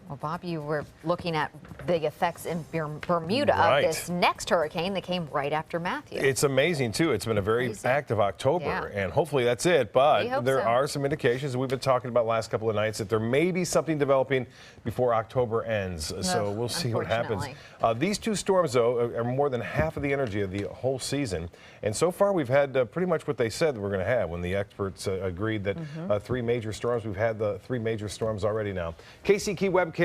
Well, Bob, you were looking at the effects in Bermuda Right. of this next hurricane that came right after Matthew. It's amazing, too. It's been a very active October, Yeah. and hopefully that's it. But there so. are some indications we've been talking about last couple of nights that there may be something developing before October ends. So we'll see what happens. These two storms, though, are more than half of the energy of the whole season. And so far, we've had pretty much what they said we're going to have when the experts agreed that 3 major storms. We've had the 3 major storms already now. KCK webcam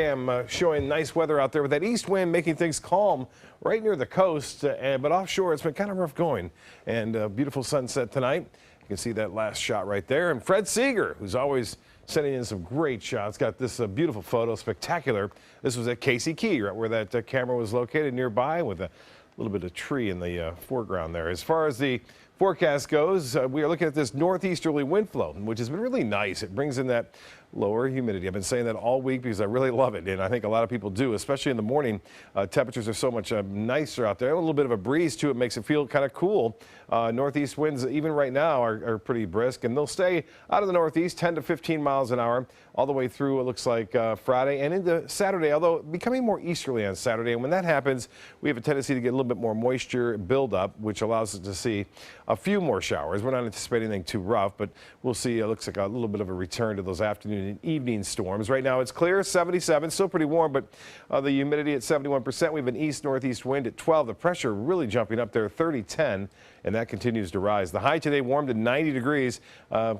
showing nice weather out there with that east wind making things calm right near the coast, but offshore it's been kind of rough going. And beautiful sunset tonight. You can see that last shot right there. And Fred Seeger, who's always sending in some great shots, got this beautiful photo, spectacular. This was at KCK, right where that camera was located nearby, with a little bit of tree in the foreground there. As far as the forecast goes, we are looking at this northeasterly wind flow, which has been really nice. It brings in that lower humidity. I've been saying that all week because I really love it, and I think a lot of people do, especially in the morning. Temperatures are so much nicer out there. A little bit of a breeze, too. It makes it feel kind of cool. Northeast winds, even right now, are pretty brisk, and they'll stay out of the northeast 10 to 15 miles an hour all the way through, it looks like, Friday and into Saturday, although becoming more easterly on Saturday. And when that happens, we have a tendency to get a little bit more moisture buildup, which allows us to see a few more showers. We're not anticipating anything too rough, but we'll see. It looks like a little bit of a return to those afternoon and evening storms. Right now it's clear, 77, still pretty warm, but the humidity at 71%. We have an east-northeast wind at 12. The pressure really jumping up there, 30-10, and that continues to rise. The high today warmed to 90 degrees,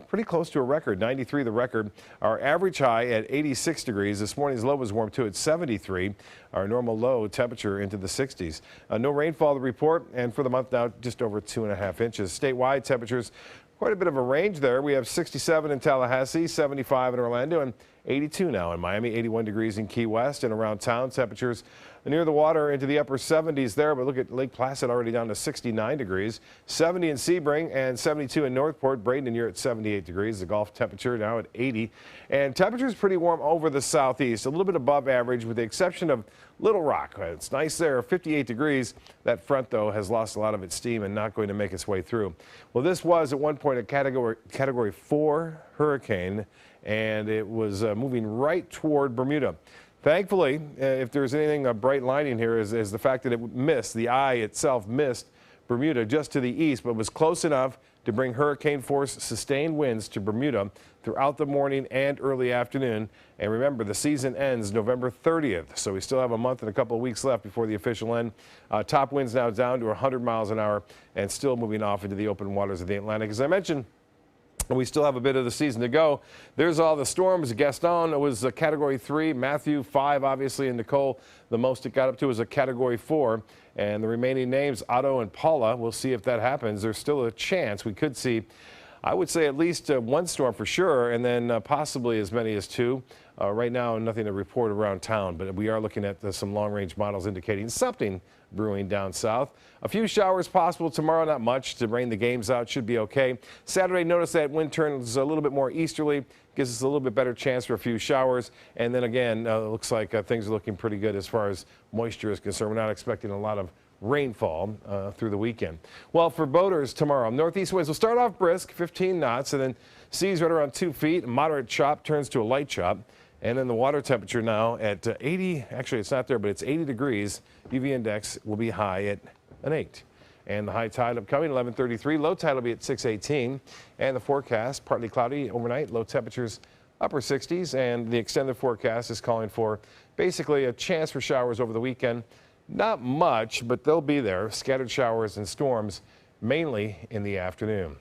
pretty close to a record, 93 the record. Our average high at 86 degrees. This morning's low was warm too at 73. Our normal low temperature into the 60s. No rainfall to report, and for the month now, just over 2.5 inches. Statewide temperatures, quite a bit of a range there. We have 67 in Tallahassee, 75 in Orlando, and 82 now in Miami, 81 degrees in Key West. And around town, temperatures near the water into the upper 70s there, but look at Lake Placid already down to 69 degrees, 70 in Sebring and 72 in Northport. Braden, you're at 78 degrees. The Gulf temperature now at 80. And temperatures pretty warm over the southeast, a little bit above average with the exception of Little Rock. It's nice there, 58 degrees. That front, though, has lost a lot of its steam and not going to make its way through. Well, this was at one point a category 4 hurricane, and it was moving right toward Bermuda. Thankfully, if there's anything a bright lining here is the fact that it missed, the eye itself missed Bermuda just to the east, but was close enough to bring hurricane force sustained winds to Bermuda throughout the morning and early afternoon. And remember, the season ends November 30th, so we still have a month and a couple of weeks left before the official end. Top winds now down to 100 miles an hour and still moving off into the open waters of the Atlantic. As I mentioned, we still have a bit of the season to go. There's all the storms. Gaston was a category 3, Matthew 5, obviously, and Nicole, the most it got up to was a category 4. And the remaining names, Otto and Paula, we'll see if that happens. There's still a chance we could see, I would say, at least one storm for sure, and then possibly as many as 2. Right now, nothing to report around town, but we are looking at some long-range models indicating something brewing down south. A few showers possible tomorrow, not much to rain the games out, should be okay. Saturday, notice that wind turns a little bit more easterly, gives us a little bit better chance for a few showers. And then again, it looks like things are looking pretty good as far as moisture is concerned. We're not expecting a lot of rainfall through the weekend. Well, for boaters tomorrow, northeast winds will start off brisk, 15 knots, and then seas right around 2 feet. Moderate chop turns to a light chop. And then the water temperature now at 80, actually it's not there, but it's 80 degrees. UV index will be high at an 8. And the high tide upcoming, 11:33. Low tide will be at 6:18. And the forecast, partly cloudy overnight, low temperatures upper 60s. And the extended forecast is calling for basically a chance for showers over the weekend. Not much, but they'll be there. Scattered showers and storms, mainly in the afternoon.